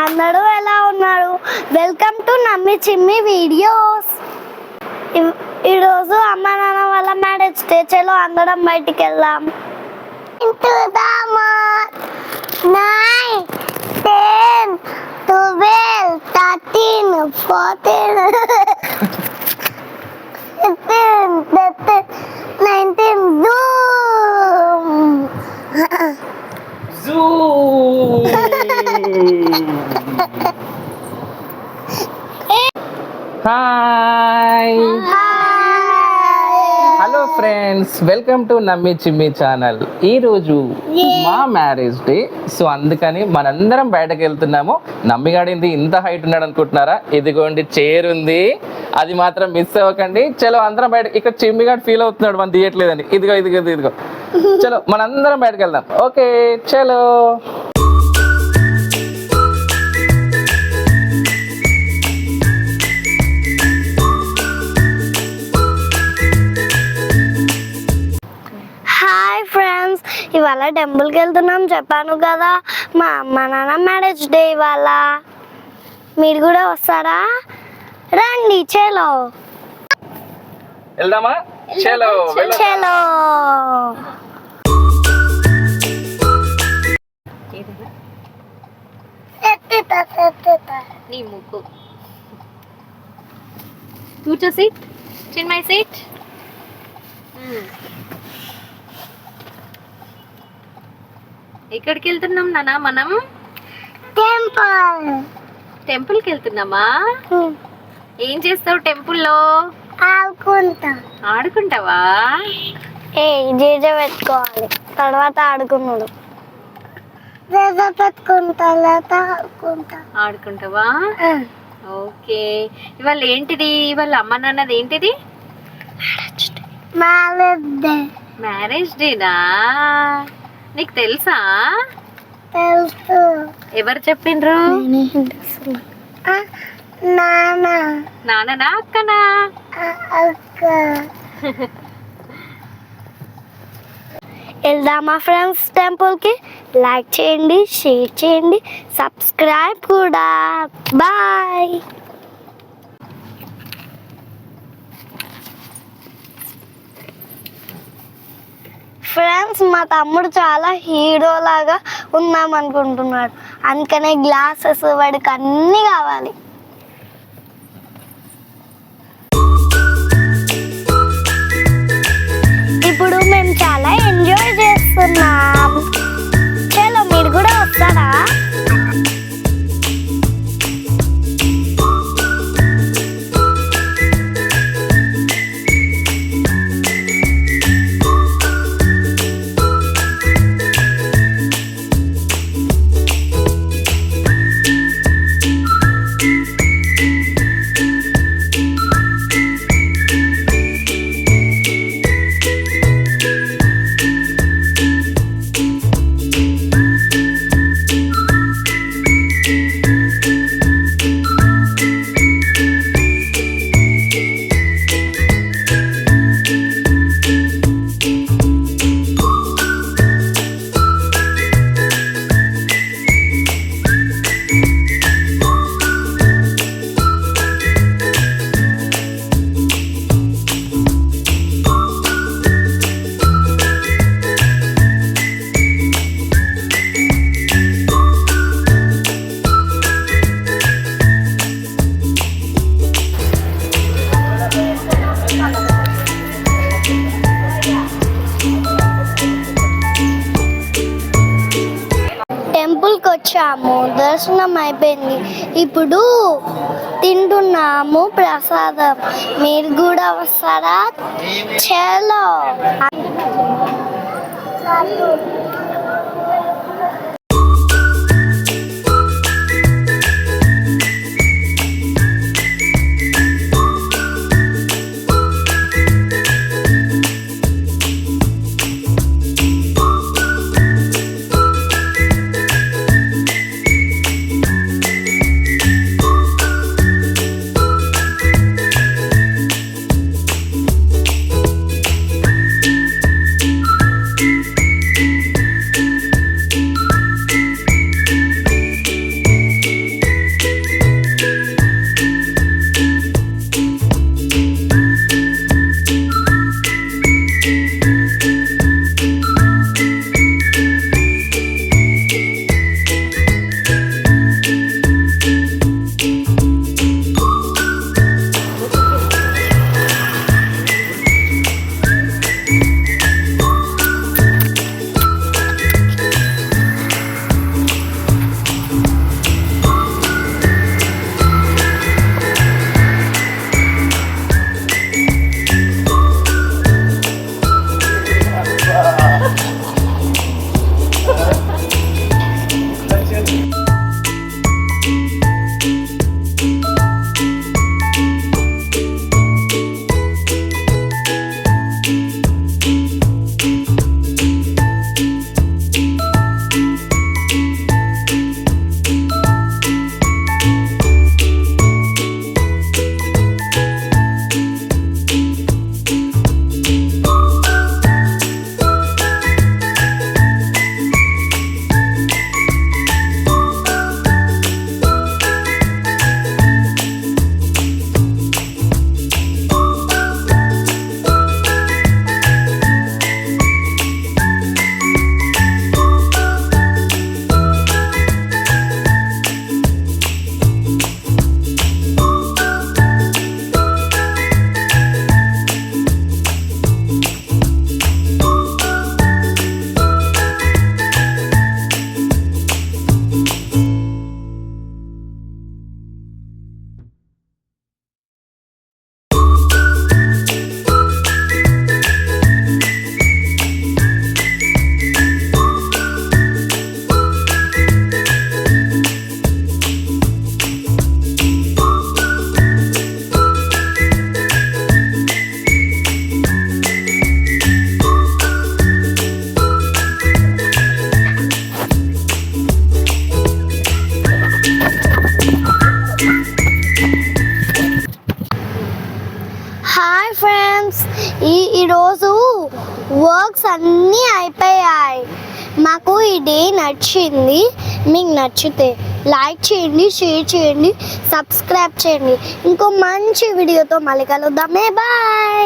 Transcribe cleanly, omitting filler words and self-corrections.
అందరూ ఎలా ఉన్నారు? వెల్కమ్ టు నమ్మి చిమ్మి వీడియోస్. ఈరోజు అమ్మ నాన్న వాళ్ళ మ్యారేజ్ డే. చలో అందరం బయటికి వెళ్దాం. 9, 10, 12, 13, 14, 15, 19, zoom. Hi hello friends, welcome to నమ్మి చిమ్మి ఛానల్. ఈరోజు మా మ్యారేజ్ డే. సో అందుకని మనందరం బయటకు వెళ్తున్నాము. నమ్మిగాడింది ఇంత హైట్ ఉన్నాడు అనుకుంటున్నారా? ఇదిగోండి చైర్ ఉంది, అది మాత్రం మిస్ అవ్వకండి. చలో అందరం బయట. ఇక్కడ చిమ్మిగాడు ఫీల్ అవుతున్నాడు మనం తీయట్లేదని. ఇదిగో ఇదిగో ఇదిగో. చలో మనందరం బయటకు వెళ్దాం. ఓకే చలో. ఇవాళ టెంపుల్కి వెళ్తున్నాం చెప్పాను కదా. మా అమ్మ నాన్న మ్యారేజ్ డే ఇవాళ. మీరు కూడా వస్తారా? రండి చలో వెళ్దామా? చలో చలో. నీ ముక్కు కూర్చో. Seat Chinmayi seat. ఎక్కడికి వెళ్తున్నాం నాన్న మనం? టెంపుల్కి వెళ్తున్నామా? ఏం చేస్తావు టెంపుల్లో? ఆడుకుంటావా? జేజే పెట్టుకోవాలి, తర్వాత ఆడుకున్నాడు. ఆడుకుంటావా? ఓకే. ఇవాళ ఏంటిది? ఇవాళ అమ్మ నాన్నది ఏంటిది? మ్యారేజ్ డేనా? నీకు తెలుసా? తెలుసు. ఎవరు చెప్పిండ్రు? నాన్ననా అక్కనా? వెళ్దామా ఫ్రెండ్స్ టెంపుల్కి? లైక్ చేయండి, షేర్ చేయండి, సబ్స్క్రైబ్ కూడా. బాయ్. ఫ్రెండ్స్, మా తమ్ముడు చాలా హీరో లాగా ఉన్నాం అనుకుంటున్నాడు. అందుకనే గ్లాసెస్ వాడికి అన్నీ కావాలి. ఇప్పుడు మేము చాలా ఎంజాయ్ చేస్తున్నాం. చలో మీరు కూడా వస్తారా? టెంపుల్కి వచ్చాము, దర్శనం అయిపోయింది. ఇప్పుడు తింటున్నాము ప్రసాదం. మీరు కూడా వస్తారా? చలో. హాయ్ ఫ్రెండ్స్, ఈరోజు వర్క్స్ అన్నీ అయిపోయాయి. మాకు ఈ డే నచ్చింది. మీకు నచ్చితే లైక్ చేయండి, షేర్ చేయండి, సబ్స్క్రైబ్ చేయండి. ఇంకో మంచి వీడియోతో మళ్ళీ కలుద్దామే. బాయ్.